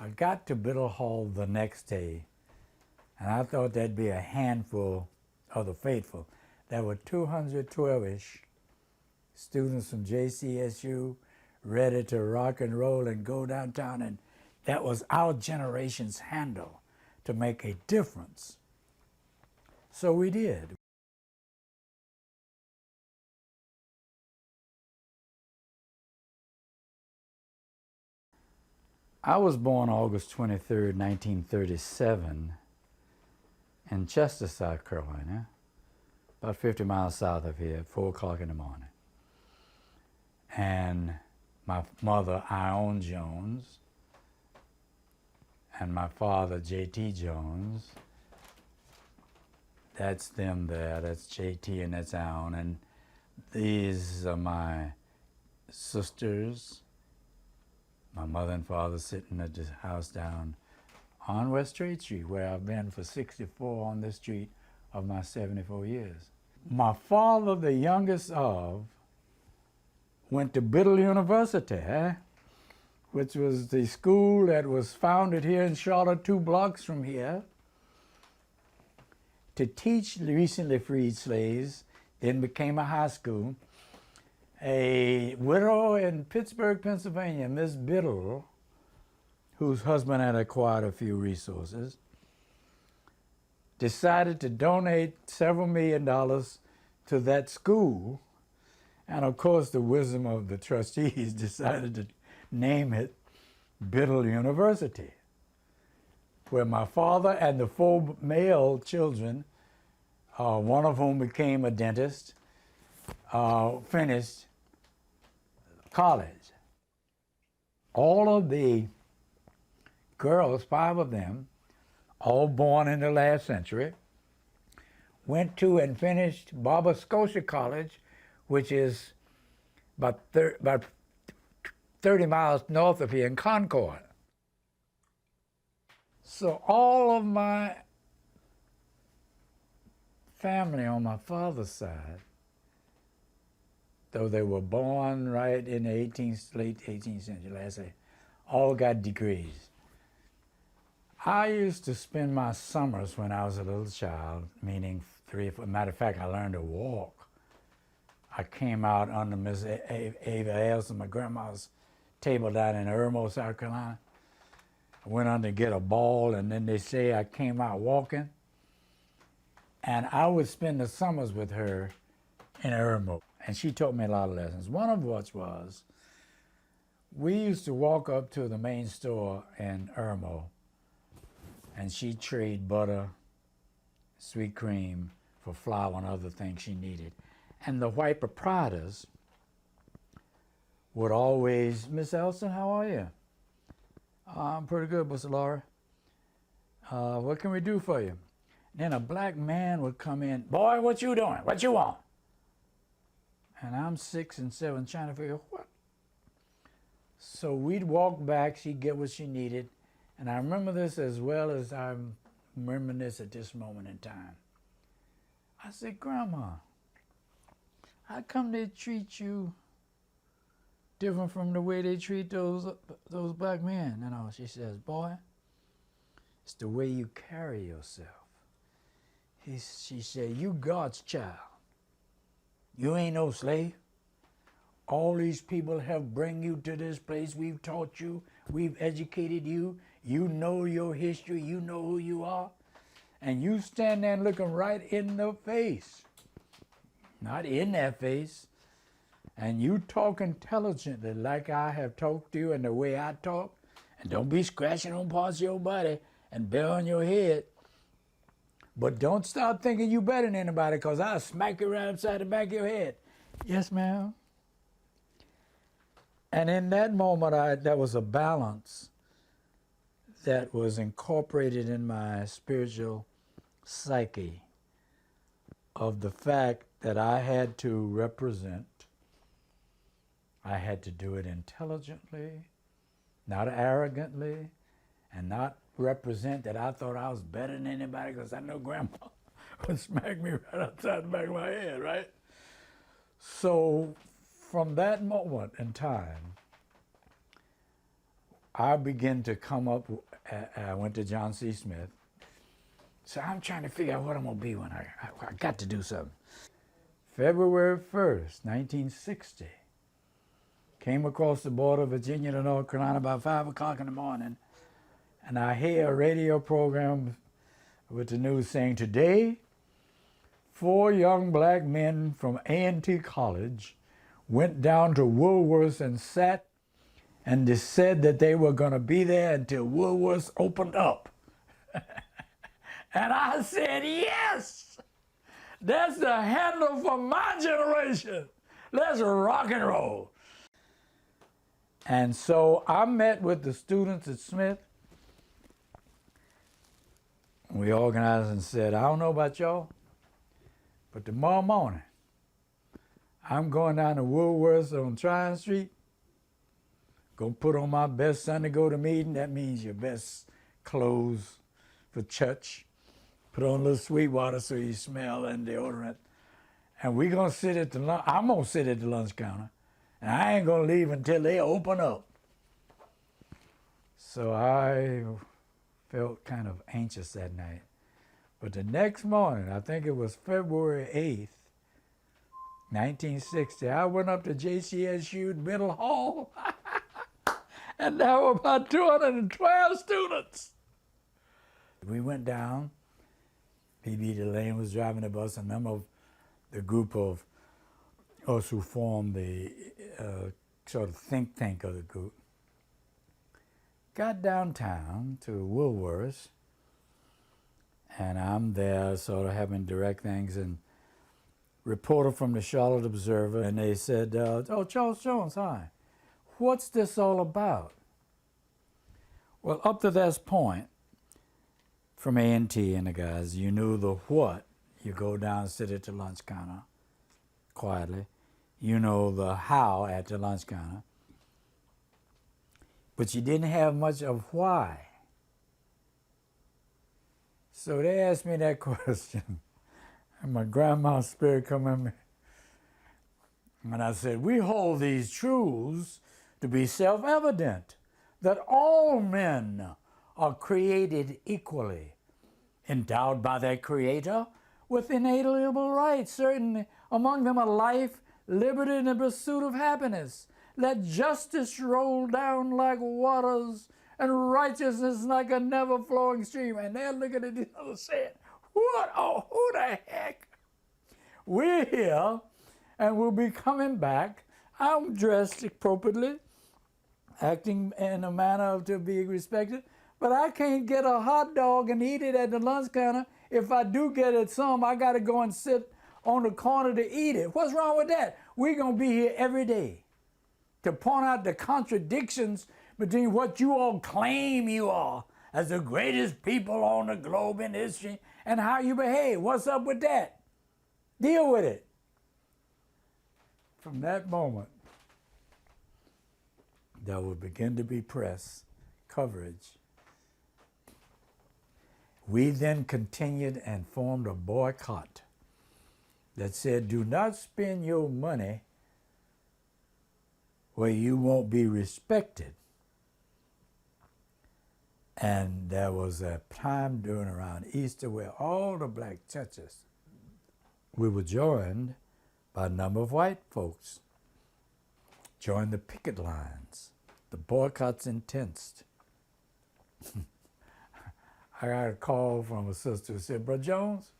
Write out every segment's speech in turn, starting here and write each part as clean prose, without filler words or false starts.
I got to Biddle Hall the next day, and I thought that'd be a handful of the faithful. There were 212-ish students from JCSU ready to rock and roll and go downtown, and that was our generation's handle to make a difference. So we did. I was born August 23rd, 1937 in Chester, South Carolina, about 50 miles south of here, at 4 o'clock in the morning. And my mother, Ione Jones, and my father, J.T. Jones, that's them there, that's J.T. and that's Ione, and these are my sisters, my mother and father sitting at the house down on West Trade Street, where I've been for 64 on this street of my 74 years. My father, the youngest of, went to Biddle University, which was the school that was founded here in Charlotte, 2 blocks from here, to teach recently freed slaves, then became a high school. A widow in Pittsburgh, Pennsylvania, Miss Biddle, whose husband had acquired a few resources, decided to donate several $1,000,000 to that school. And of course, the wisdom of the trustees decided to name it Biddle University, where my father and the 4 male children, one of whom became a dentist, finished college. All of the girls, 5 of them, all born in the last century, went to and finished Barber Scotia College, which is about 30 miles north of here in Concord. So all of my family on my father's side, though they were born right in the late 18th century, let's say, all got degrees. I used to spend my summers when I was a little child, meaning 3 or 4, matter of fact, I learned to walk. I came out under Miss Ava Elson, my grandma's table down in Irmo, South Carolina. I went on to get a ball, and then they say I came out walking. And I would spend the summers with her in Irmo. And she taught me a lot of lessons. One of which was, we used to walk up to the main store in Irmo, and she'd trade butter, sweet cream for flour and other things she needed. And the white proprietors would always, Miss Elson, how are you? I'm pretty good, Mr. Laura. What can we do for you? Then a black man would come in, boy, what you doing? What you want? And I'm 6 and 7 trying to figure what. So we'd walk back, she'd get what she needed. And I remember this as well as I'm remembering this at this moment in time. I said, Grandma, how come they treat you different from the way they treat those black men? And she says, boy, it's the way you carry yourself. She said, you God's child. You ain't no slave. All these people have bring you to this place. We've taught you. We've educated you. You know your history. You know who you are. And you stand there looking right in the face. Not in their face. And you talk intelligently like I have talked to you and the way I talk. And don't be scratching on parts of your body and banging your head. But don't start thinking you better than anybody, because I'll smack you right upside the back of your head. Yes, ma'am. And in that moment, there was a balance that was incorporated in my spiritual psyche of the fact that I had to represent. I had to do it intelligently, not arrogantly, and not represent that I thought I was better than anybody, because I know Grandma would smack me right upside the back of my head, right? So from that moment in time, I began to come up, I went to John C. Smith. So I'm trying to figure out what I'm going to be when I got to do something. February 1st, 1960, came across the border of Virginia to North Carolina about 5 o'clock in the morning, and I hear a radio program with the news saying, today, 4 young black men from A&T College went down to Woolworth's and sat, and they said that they were going to be there until Woolworth's opened up. And I said, yes, that's the handle for my generation. Let's rock and roll. And so I met with the students at Smith. We organized and said, I don't know about y'all, but tomorrow morning, I'm going down to Woolworth's on Tryon Street, gonna put on my best Sunday go to meeting. That means your best clothes for church. Put on a little sweet water so you smell and deodorant. And we're gonna sit at the lunch, I'm gonna sit at the lunch counter, and I ain't gonna leave until they open up. So I felt kind of anxious that night. But the next morning, I think it was February 8th, 1960, I went up to JCSU Middle Hall, and there were about 212 students. We went down. P.B. Delane was driving the bus. A number of the group of us who formed the sort of think tank of the group got downtown to Woolworth's, and I'm there sort of having direct things, and reporter from the Charlotte Observer, and they said, oh, Charles Jones, hi. What's this all about? Well, up to this point, from A&T and the guys, you knew the what. You go down, sit at the lunch counter quietly. You know the how at the lunch counter. But you didn't have much of why. So they asked me that question. And my grandma's spirit come in me. And I said, we hold these truths to be self-evident, that all men are created equally, endowed by their Creator with inalienable rights, certain among them are life, liberty, and the pursuit of happiness. Let justice roll down like waters and righteousness like a never-flowing stream. And they're looking at each other saying, what? Oh, who the heck? We're here, and we'll be coming back. I'm dressed appropriately, acting in a manner to be respected, but I can't get a hot dog and eat it at the lunch counter. If I do get it some, I got to go and sit on the corner to eat it. What's wrong with that? We're going to be here every day to point out the contradictions between what you all claim you are as the greatest people on the globe in history and how you behave. What's up with that? Deal with it. From that moment, there would begin to be press coverage. We then continued and formed a boycott that said, do not spend your money where you won't be respected. And there was a time during around Easter where all the black churches, we were joined by a number of white folks, joined the picket lines. The boycott's intense. I got a call from a sister who said, Brother Jones,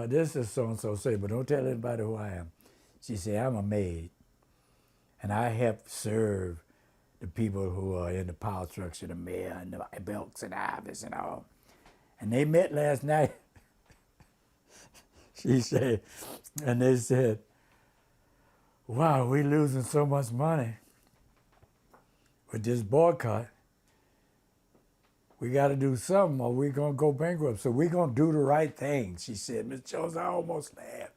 this is so-and-so say, but don't tell anybody who I am. She said, I'm a maid, and I help serve the people who are in the power structure, the mayor and the Belks and Ivis and all. And they met last night, she said, and they said, wow, we're losing so much money with this boycott. We got to do something or we're going to go bankrupt. So we're going to do the right thing, she said. Miss Jones, I almost laughed.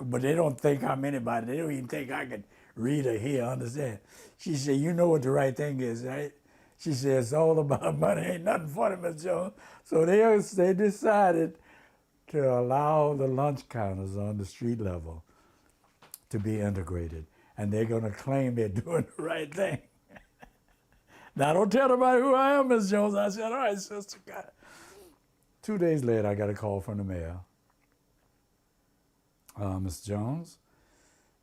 But they don't think I'm anybody. They don't even think I can read or hear, understand. She said, you know what the right thing is, right? She said, it's all about money. Ain't nothing funny, Miss Jones. So they decided to allow the lunch counters on the street level to be integrated. And they're going to claim they're doing the right thing. Now don't tell nobody who I am, Miss Jones. I said, all right, sister. 2 days later, I got a call from the mayor. Miss Jones,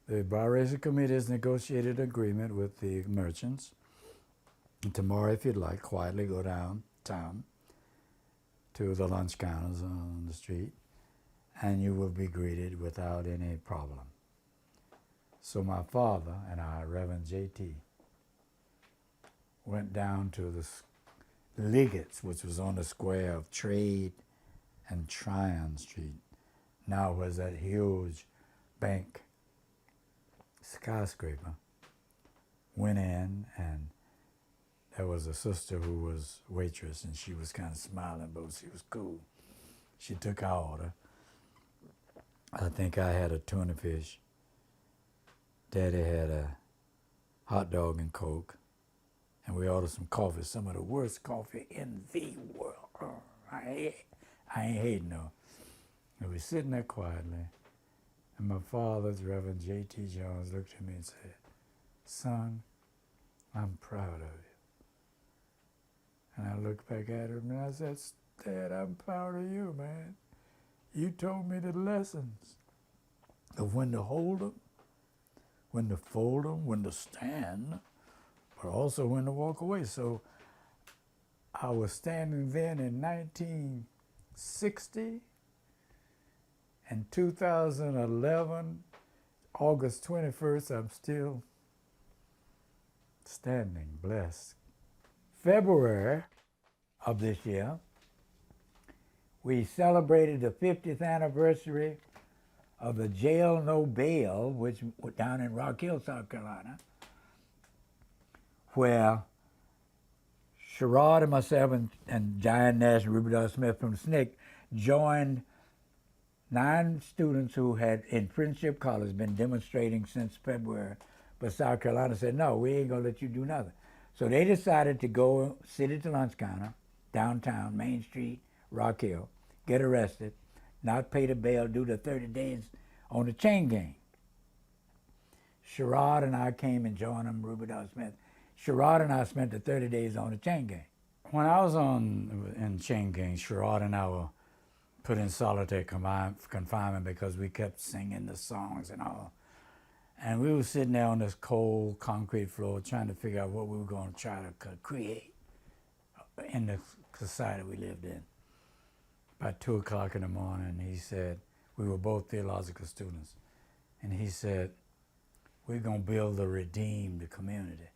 the bar racing committee has negotiated an agreement with the merchants. And tomorrow, if you'd like, quietly go downtown to the lunch counters on the street, and you will be greeted without any problem. So my father and I, Reverend J.T., went down to the Liggets, which was on the square of Trade and Tryon Street. Now was that huge bank skyscraper. Went in, and there was a sister who was waitress, and she was kind of smiling, but she was cool. She took our order. I think I had a tuna fish. Daddy had a hot dog and Coke. And we ordered some coffee, some of the worst coffee in the world. I ain't hating no. And we were sitting there quietly, and my father's Reverend J.T. Jones looked at me and said, son, I'm proud of you. And I looked back at him and I said, Dad, I'm proud of you, man. You told me the lessons of when to hold them, when to fold them, when to stand, but also when to walk away. So I was standing then in 1960 and 2011, August 21st, I'm still standing, blessed. February of this year, we celebrated the 50th anniversary of the Jail No Bail, which was down in Rock Hill, South Carolina, where Sherrod and myself and John Nash and Ruby Dawes Smith from SNCC joined 9 students who had, in Friendship College, been demonstrating since February, but South Carolina said, no, we ain't gonna let you do nothing. So they decided to go sit at the lunch counter, downtown, Main Street, Rock Hill, get arrested, not pay the bail, do the 30 days on the chain gang. Sherrod and I came and joined them, Ruby Dawes Smith. Sherrod and I spent the 30 days on the chain gang. When I was in chain gang, Sherrod and I were put in solitary confinement because we kept singing the songs and all. And we were sitting there on this cold concrete floor trying to figure out what we were going to try to create in the society we lived in. About 2 o'clock in the morning, he said, we were both theological students, and he said, we're going to build a redeemed community.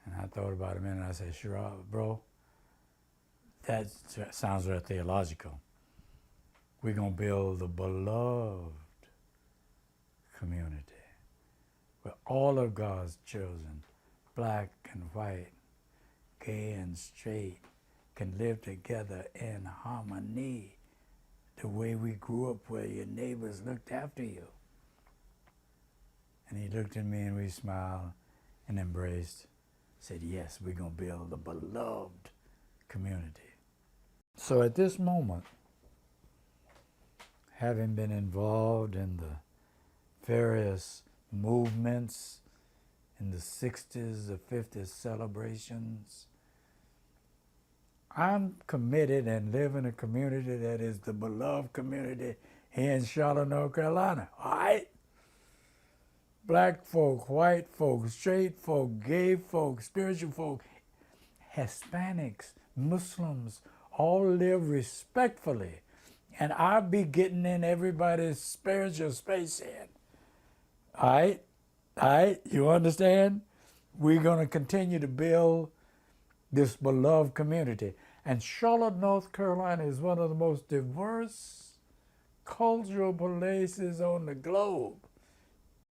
And I thought about it a minute, and I said, sure, bro, that sounds very theological. We're going to build a beloved community where all of God's children, black and white, gay and straight, can live together in harmony the way we grew up, where your neighbors looked after you. And he looked at me and we smiled and embraced, said, yes, we're going to build a beloved community. So at this moment, having been involved in the various movements in the 60s, the 50s celebrations, I'm committed and live in a community that is the beloved community here in Charlotte, North Carolina. All right? Black folk, white folk, straight folk, gay folk, spiritual folk, Hispanics, Muslims, all live respectfully. And I'll be getting in everybody's spiritual space in. All right? All right? You understand? We're going to continue to build this beloved community. And Charlotte, North Carolina is one of the most diverse cultural places on the globe.